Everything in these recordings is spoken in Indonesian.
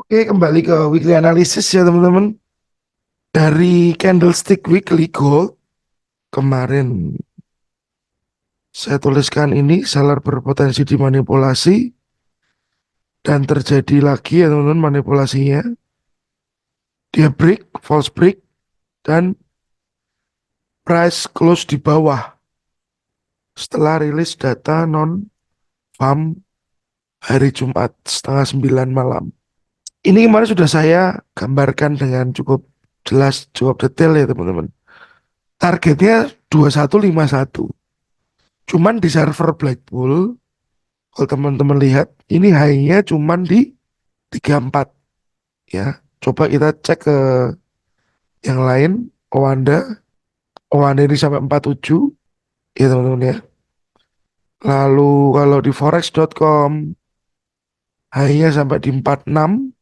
Oke, kembali ke weekly analysis ya teman-teman. Dari candlestick weekly gold kemarin saya tuliskan ini seller berpotensi dimanipulasi dan terjadi lagi ya teman-teman manipulasinya. Dia break, false break dan price close di bawah setelah rilis data non farm hari Jumat setengah 9 malam. Ini kemarin sudah saya gambarkan dengan cukup jelas, cukup detail ya teman-teman. Targetnya 2151. Cuman di server Blackpool, kalau teman-teman lihat, ini high-nya cuman di 34 ya. Coba kita cek ke yang lain, Owanda. Owanda ini sampai 47 ya teman-teman ya. Lalu kalau di forex.com, high-nya sampai di 46,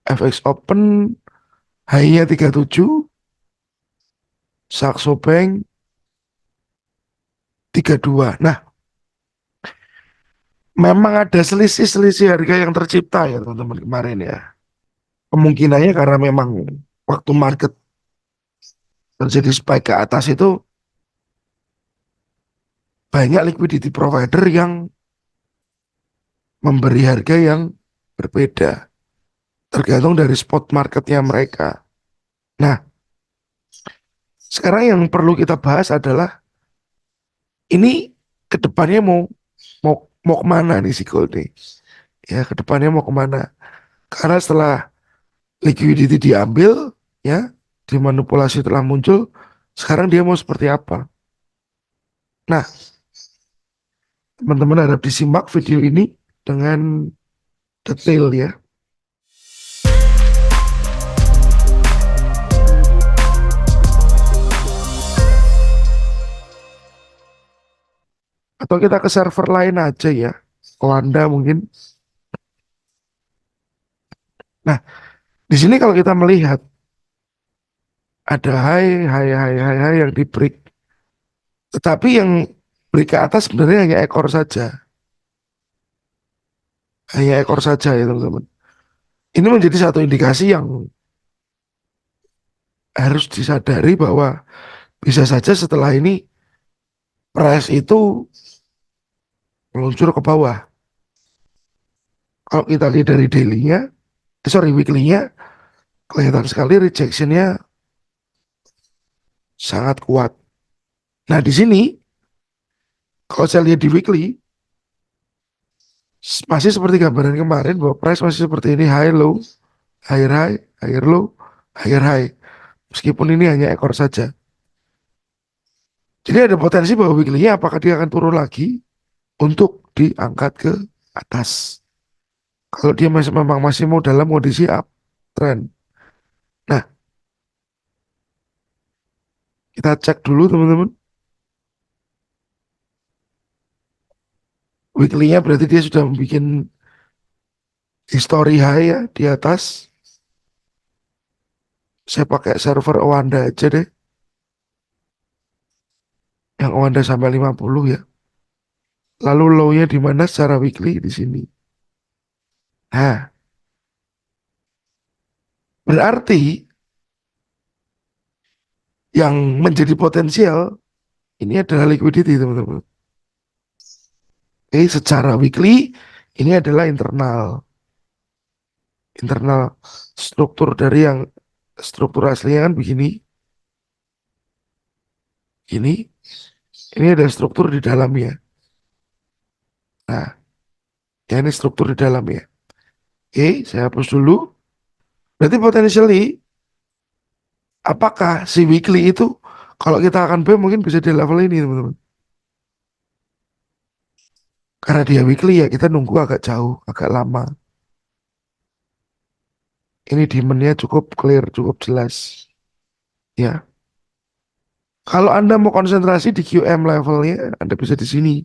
FX Open, high-nya 37, Saxo Bank 32. Nah, memang ada selisih-selisih harga yang tercipta ya teman-teman kemarin ya. Kemungkinannya karena memang waktu market terjadi spike ke atas itu banyak liquidity provider yang memberi harga yang berbeda tergantung dari spot marketnya mereka. Nah, sekarang yang perlu kita bahas adalah ini kedepannya mau mau kemana nih si gold nih? Ya, kedepannya mau kemana? Karena setelah liquidity diambil, ya, dimanipulasi telah muncul, sekarang dia mau seperti apa? Nah, teman-teman harap disimak video ini dengan detail ya. Atau kita ke server lain aja ya. Wanda mungkin. Nah, di sini kalau kita melihat ada high yang di break. Tetapi yang break ke atas sebenarnya hanya ekor saja. Hanya ekor saja ya teman-teman. Ini menjadi satu indikasi yang harus disadari bahwa bisa saja setelah ini price itu meluncur ke bawah. Kalau kita lihat dari daily-nya, sorry weekly-nya, kelihatan sekali rejection-nya sangat kuat. Nah di sini, kalau saya lihat di weekly, masih seperti gambaran kemarin bahwa price masih seperti ini high low, higher high, higher low, higher high. Meskipun ini hanya ekor saja. Jadi ada potensi bahwa weekly-nya apakah dia akan turun lagi untuk diangkat ke atas. Kalau dia memang masih mau dalam kondisi up trend. Nah, kita cek dulu teman-teman. Weekly-nya berarti dia sudah membuat history high ya di atas. Saya pakai server Owanda aja deh. Yang Owanda sampai 50 ya. Lalu low-nya di mana secara weekly di sini. Nah, berarti yang menjadi potensial ini adalah liquidity teman-teman. Secara weekly ini adalah internal struktur dari yang struktur aslinya kan begini. Ini ada struktur di dalamnya. Nah, ya ini struktur di dalamnya. Saya hapus dulu. Berarti potentially apakah si weekly itu kalau kita akan buy mungkin bisa di level ini teman-teman. Karena dia weekly ya kita nunggu agak jauh, agak lama. Ini demand-nya cukup clear, cukup jelas. Ya. Kalau Anda mau konsentrasi di QM levelnya, Anda bisa di sini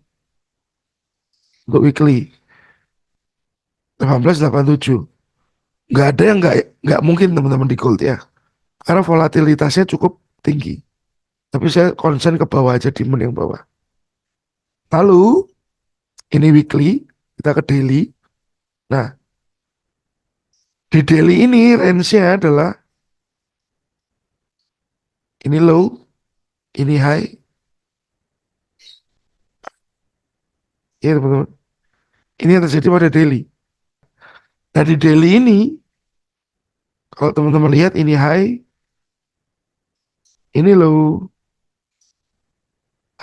untuk weekly 1887. Nggak ada yang nggak mungkin teman-teman di gold ya. Karena volatilitasnya cukup tinggi. Tapi saya konsen ke bawah aja, demand yang bawah. Lalu ini weekly, kita ke daily. Nah, Di daily ini range-nya adalah ini low, ini high, ya teman-teman. Ini yang terjadi pada daily. Nah di daily ini, kalau teman-teman lihat ini high, ini low,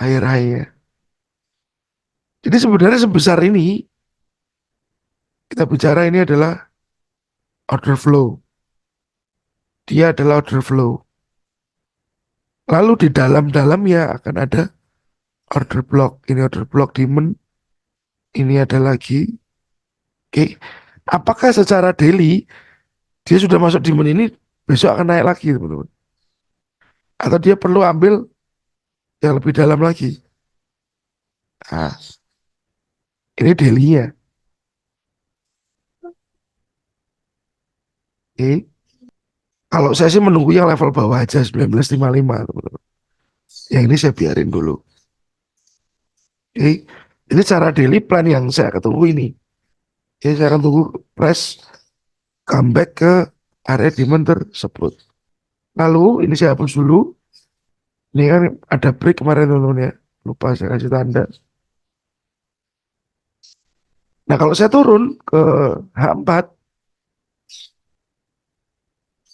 higher high ya. Jadi sebenarnya sebesar ini, kita bicara ini adalah order flow. Dia adalah order flow. Lalu di dalam-dalamnya akan ada order block. Ini order block demand, ini ada lagi. Oke, apakah secara daily dia sudah masuk demand ini besok akan naik lagi teman-teman? Atau dia perlu ambil yang lebih dalam lagi? Nah, ini daily-nya. Oke. Kalau saya sih menunggu yang level bawah aja 1955 teman-teman. Yang ini saya biarin dulu. Oke. Ini cara daily plan yang saya akan tunggu ini. Oke, saya akan tunggu price comeback ke area demand tersebut. Lalu ini saya hapus dulu. Ini kan ada break kemarin teman-teman ya. Lupa saya kasih tanda. Nah kalau saya turun ke H4,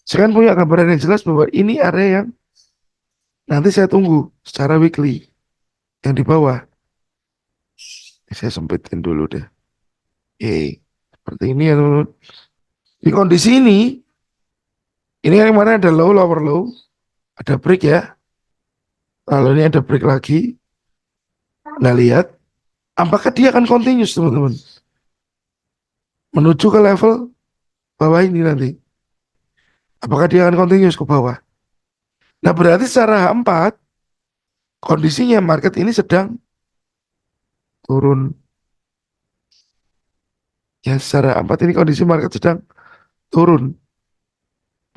saya kan punya gambaran yang jelas bahwa ini area yang nanti saya tunggu secara weekly. Yang di bawah. Saya sempetin dulu deh. Seperti ini ya teman-teman. Di kondisi ini kan kemarin ada low, lower low. Ada break ya. Lalu ini ada break lagi. Nah lihat. Apakah dia akan continuous teman-teman? Menuju ke level bawah ini nanti. Apakah dia akan continuous ke bawah? Nah berarti secara H4 kondisinya market ini sedang turun. Ya secara H4 ini kondisi market sedang turun.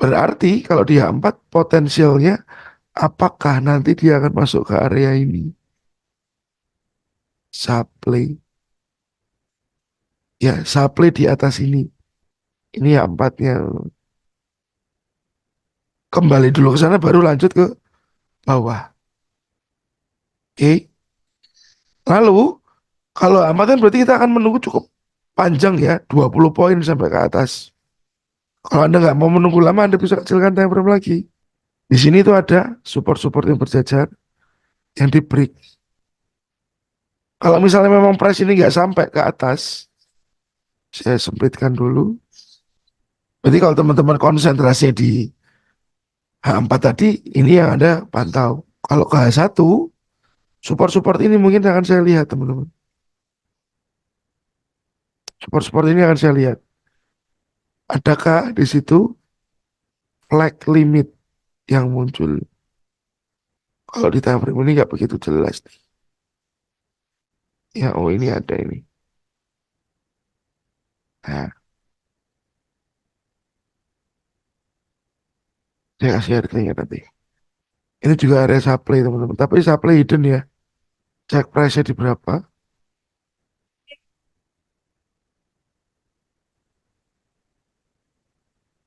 Berarti kalau di H4 potensialnya apakah nanti dia akan masuk ke area ini? Supply. Ya supply di atas ini. Ini H4-nya. Kembali dulu ke sana baru lanjut ke bawah. Oke. Lalu kalau amatan berarti kita akan menunggu cukup panjang ya, 20 poin sampai ke atas. Kalau Anda nggak mau menunggu lama, Anda bisa kecilkan time frame lagi. Di sini tuh ada support-support yang berjajar yang di break. Kalau misalnya memang price ini nggak sampai ke atas, saya sempitkan dulu. Berarti kalau teman-teman konsentrasi di H4 tadi, ini yang Anda pantau. Kalau ke H1, support-support ini mungkin akan saya lihat teman-teman. Support-support ini akan saya lihat. Adakah di situ flag limit yang muncul? Kalau di time frame ini nggak begitu jelas nih. Ya, oh ini ada ini. Nah, saya kasih harganya nanti. Ini juga area supply teman-teman. Tapi supply hidden ya. Cek price-nya di berapa.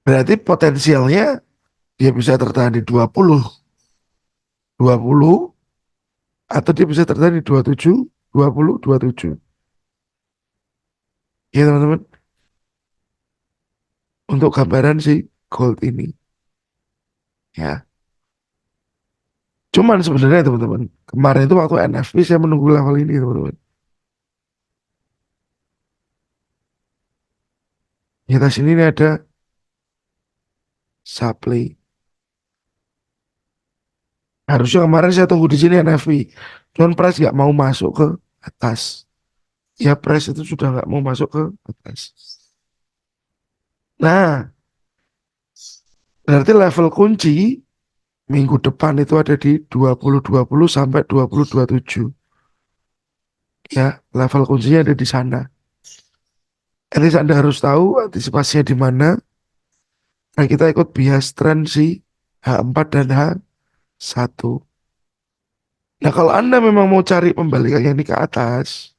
Berarti potensialnya dia bisa tertahan di 20, 20, atau dia bisa tertahan di 27, 20, 27. Ya teman-teman. Untuk gambaran si gold ini. Ya. Cuman sebenarnya teman-teman. Kemarin itu waktu NFP saya menunggu level ini teman-teman. Di atas ini ada supply. Harusnya kemarin saya tunggu di sini NFP. Cuman price nggak mau masuk ke atas. Ya price itu sudah nggak mau masuk ke atas. Nah, berarti level kunci minggu depan itu ada di 2020 sampai 2027. Ya, level kuncinya ada di sana. At least Anda harus tahu antisipasinya di mana. Nah, kita ikut bias tren si H4 dan H1. Nah, kalau Anda memang mau cari pembalikan yang ini ke atas,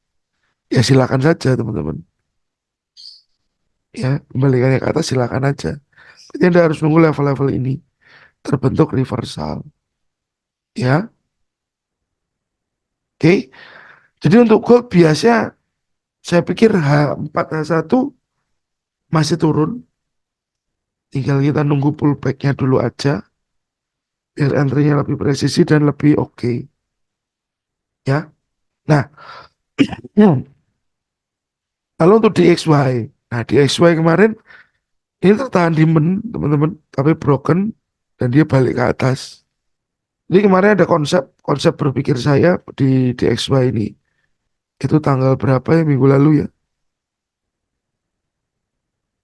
ya silakan saja teman-teman. Ya, kembalikannya ke atas silakan aja. Jadi Anda harus nunggu level-level ini terbentuk reversal. Ya, oke. Jadi untuk gold biasanya saya pikir H4 H1 masih turun. Tinggal kita nunggu pullbacknya dulu aja. Biar entry-nya lebih presisi dan lebih oke. Ya. Nah, lalu untuk DXY. Nah, DXY kemarin ini tertahan di men, teman-teman. Tapi broken dan dia balik ke atas. Jadi kemarin ada konsep konsep berpikir saya di DXY ini. Itu tanggal berapa ya minggu lalu ya?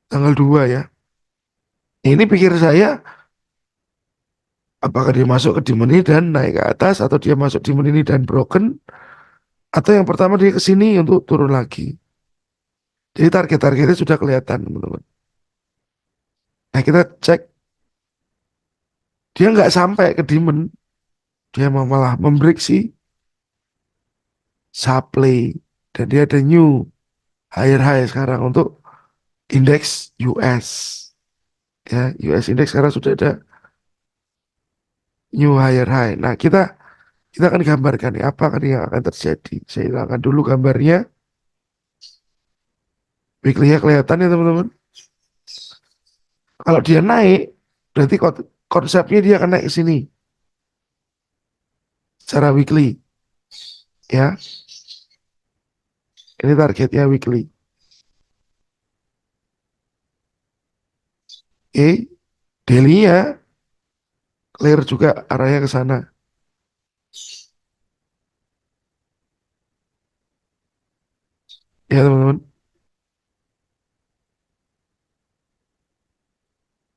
Tanggal 2 ya. Ini pikir saya apakah dia masuk ke demand ini dan naik ke atas atau dia masuk demand ini dan broken atau yang pertama dia ke sini untuk turun lagi. Jadi target-targetnya sudah kelihatan, teman-teman. Nah, kita cek dia nggak sampai ke demand, dia malah membreak si supply dan dia ada new higher high sekarang untuk indeks US. Ya, US index sekarang sudah ada new higher high. Nah, kita akan gambarkan nih apa kan yang akan terjadi. Saya hilangkan dulu gambarnya. Weekly-nya kelihatan ya teman-teman. Kalau dia naik, berarti konsepnya dia akan naik ke sini secara weekly. Ya, ini targetnya weekly. Oke, daily-nya clear juga arahnya ke sana. Ya teman-teman.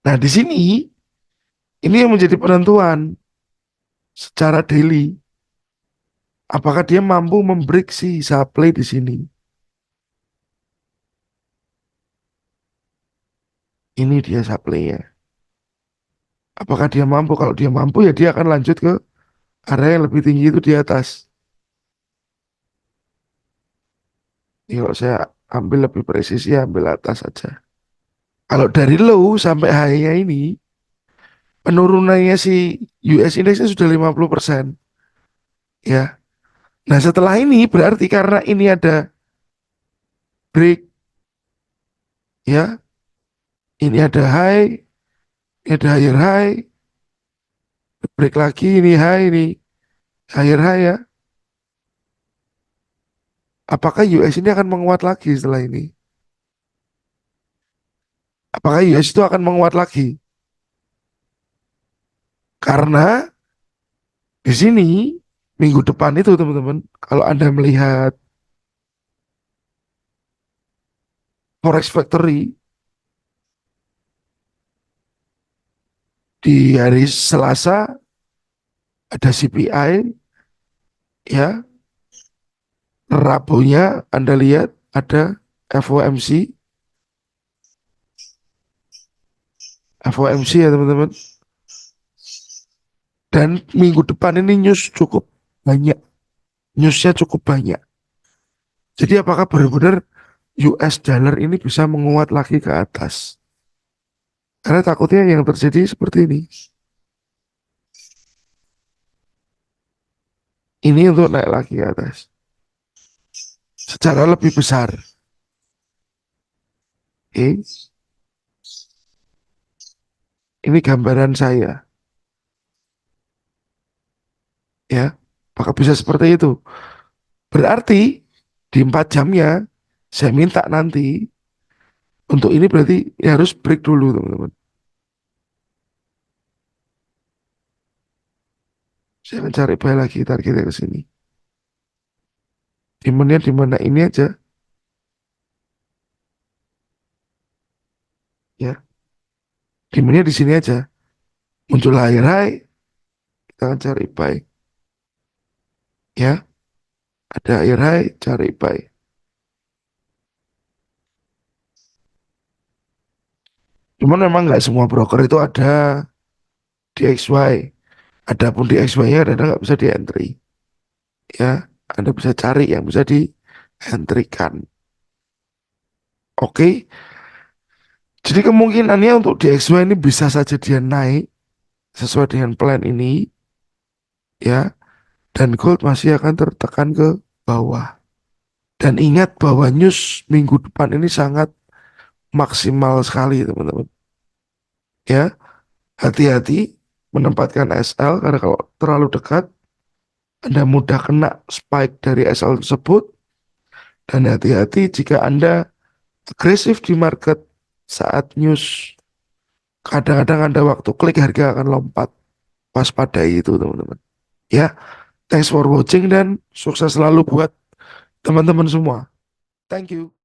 Nah di sini, ini yang menjadi penentuan secara daily. Apakah dia mampu membreak si supply di sini? Ini dia supply-nya. Apakah dia mampu? Kalau dia mampu ya dia akan lanjut ke area yang lebih tinggi itu di atas. Ini kalau saya ambil lebih presisi ya ambil atas saja. Kalau dari low sampai high-nya ini penurunannya si US index sudah 50%. Ya. Nah, setelah ini berarti karena ini ada break ya, ini ada high, ini ada higher high, break lagi ini high, ini higher high ya. Apakah US ini akan menguat lagi setelah ini? Apakah US itu akan menguat lagi? Karena di sini minggu depan itu teman-teman, kalau Anda melihat Forex Factory di hari Selasa ada CPI ya, Rabunya Anda lihat ada FOMC, FOMC ya teman-teman. Dan minggu depan ini news cukup banyak, newsnya cukup banyak. Jadi apakah benar-benar US dollar ini bisa menguat lagi ke atas? Karena takutnya yang terjadi seperti ini. Ini untuk naik lagi ke atas. Secara lebih besar. Oke, ini gambaran saya. Ya, apakah bisa seperti itu? Berarti di 4 jamnya saya minta nanti untuk ini berarti ya harus break dulu teman-teman. Saya akan cari buy lagi targetnya ke sini. Demandnya di mana ini aja ya. Demandnya di sini aja. Muncul higher high, kita akan cari buy ya. Ada higher high, cari buy. Cuman memang nggak semua broker itu ada DXY. Adapun DXY-nya ada nggak bisa di entry ya. Anda bisa cari yang bisa di entry kan. Oke, Jadi kemungkinannya untuk DXY ini bisa saja dia naik sesuai dengan plan ini ya, dan gold masih akan tertekan ke bawah. Dan ingat bahwa news minggu depan ini sangat maksimal sekali teman-teman. Ya, hati-hati menempatkan SL karena kalau terlalu dekat Anda mudah kena spike dari SL tersebut, dan hati-hati jika Anda agresif di market saat news. Kadang-kadang Anda waktu klik harga akan lompat. Waspadai itu teman-teman. Ya, thanks for watching dan sukses selalu buat teman-teman semua. Thank you.